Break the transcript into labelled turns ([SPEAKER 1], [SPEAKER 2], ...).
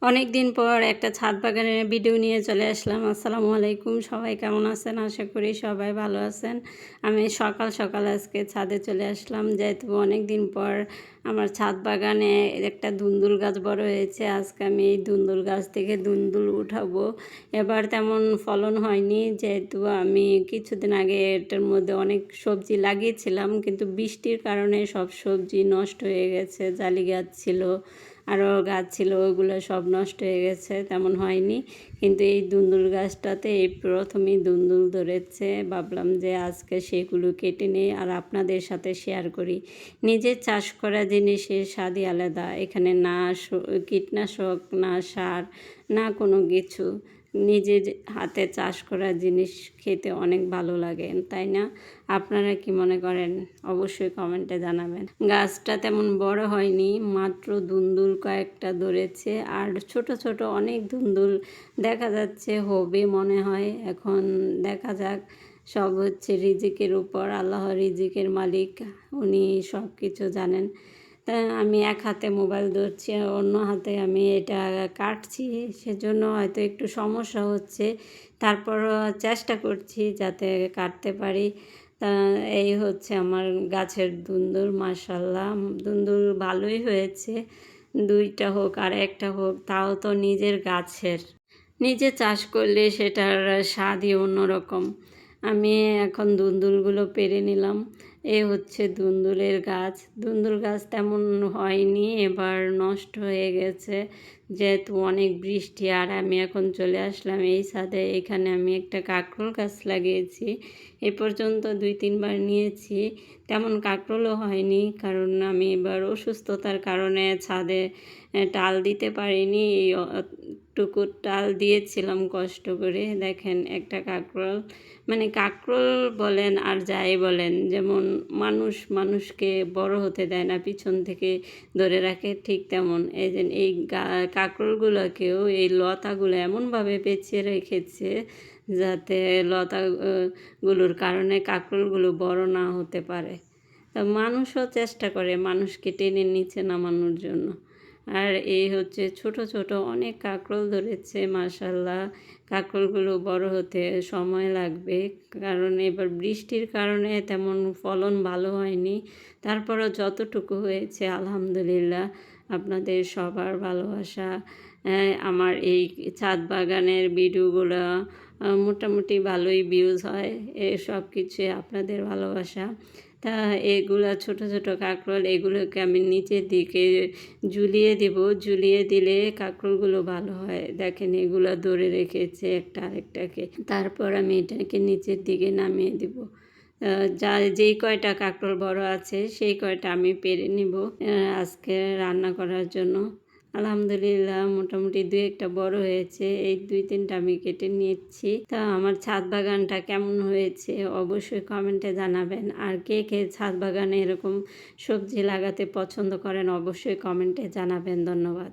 [SPEAKER 1] অনেক দিন পর একটা ছাদ বাগানের ভিডিও নিয়ে চলে আসলাম। আসসালামু আলাইকুম, সবাই কেমন আছেন? আশা করি সবাই ভালো আছেন। আমি সকাল সকাল আজকে ছাদে চলে আসলাম, যেহেতু অনেক দিন পর আমার ছাদ বাগানে একটা দুন্দুল গাছ বড় হয়েছে। আজকে আমি এই দুন্দুল গাছ থেকে দুন্দুল উঠাবো। এবার তেমন ফলন হয়নি, যেহেতু আমি কিছুদিন আগে এটার মধ্যে অনেক সবজি লাগিয়েছিলাম, কিন্তু বৃষ্টির কারণে সব সবজি নষ্ট হয়ে গেছে। জালি গাছ ছিল, আরও গাছ ছিল, ওগুলো সব নষ্ট হয়ে গেছে, তেমন হয়নি। কিন্তু এই দুন্দুল গাছটাতে এই প্রথমেই দুন্দুল ধরেছে। ভাবলাম যে আজকে সেগুলো কেটে নিই আর আপনাদের সাথে শেয়ার করি। নিজের চাষ করা জিনিসের স্বাদই আলাদা। এখানে না কীটনাশক, না সার, না কোনো কিছু। নিজের হাতে চাষ করা জিনিস খেতে অনেক ভালো লাগে, তাই না? আপনারা কি মনে করেন? অবশ্যই কমেন্টে জানাবেন। গাছটা তেমন বড় হয়নি, মাত্র দুন্দুল কয়েকটা ধরেছে, আর ছোট ছোট অনেক দুন্দুল দেখা যাচ্ছে, হবে মনে হয়। এখন দেখা যাক, সব হচ্ছে রিজিকের উপর। আল্লাহ রিজিকের মালিক, উনি সব কিছু জানেন। তা আমি এক হাতে মোবাইল ধরছি, অন্য হাতে আমি এটা কাটছি, সেজন্য হয়তো একটু সমস্যা হচ্ছে। তারপরও চেষ্টা করছি যাতে কাটতে পারি। তা এই হচ্ছে আমার গাছের দুন্দুল। মাশাআল্লাহ, দুন্দুল ভালোই হয়েছে। দুইটা হোক আর একটা হোক, তাও তো নিজের গাছের। নিজে চাষ করলে সেটার স্বাদই অন্যরকম। আমি এখন দুন্দুলগুলো পেরে নিলাম। এ হচ্ছে দুন্দুলের গাছ। দুন্দুল গাছ তেমন হয়নি, এবার নষ্ট হয়ে গেছে, যেহেতু অনেক বৃষ্টি। আর আমি এখন চলে আসলাম এই ছাদে। এখানে আমি একটা কাঁকরোল গাছ লাগিয়েছি। এ পর্যন্ত 2-3 বার নিয়েছি, তেমন কাঁকরোলও হয়নি, কারণ আমি এবার অসুস্থতার কারণে ছাদে টাল দিতে পারিনি। এই টুকু টাল দিয়েছিলাম কষ্ট করে। দেখেন একটা কাঁকরোল, মানে কাঁকরোল বলেন আর যাই বলেন, যেমন মানুষকে বড় হতে দেয় না, পিছন থেকে ধরে রাখে, ঠিক তেমন এই যে এই কাঁকরোলগুলোকেও এই লতাগুলো এমনভাবে পেঁচিয়ে রেখেছে যাতে লতাগুলোর কারণে কাঁকরোলগুলো বড় না হতে পারে। তা মানুষও চেষ্টা করে মানুষকে টেনে নিচে নামানোর জন্য। আর এই হচ্ছে ছোট ছোট অনেক কাঁকরোল ধরেছে। মাশাআল্লাহ, কাঁকরোলগুলো বড় হতে সময় লাগবে, কারণ এবার বৃষ্টির কারণে তেমন ফলন ভালো হয়নি। তারপরও যতটুকু হয়েছে আলহামদুলিল্লাহ। আপনাদের সবার ভালোবাসা, আমার এই ছাদ বাগানের ভিডিওগুলো মোটামুটি ভালোই ভিউজ হয়। সব কিছুই আপনাদের ভালোবাসা। তা এগুলা ছোট ছোট কাঁকরোল, এগুলোকে আমি নিচের দিকে ঝুলিয়ে দেব। ঝুলিয়ে দিলে কাঁকরোলগুলো ভালো হয়। দেখেন এগুলো ধরে রেখেছে একটা আরেকটাকে। তারপর আমি এটাকে নিচের দিকে নামিয়ে দেব। যেই কয়টা কাঁকরোল বড় আছে সেই কয়টা আমি পেরে নিব আজকে রান্না করার জন্য। আলহামদুলিল্লাহ, মোটামুটি 2-1টা বড় হয়েছে। এই 2-3টা আমি কেটে নিচ্ছি। তা আমার ছাদ বাগানটা কেমন হয়েছে অবশ্যই কমেন্টে জানাবেন। আর কে কে ছাদ বাগানে এরকম সবজি লাগাতে পছন্দ করেন অবশ্যই কমেন্টে জানাবেন। ধন্যবাদ।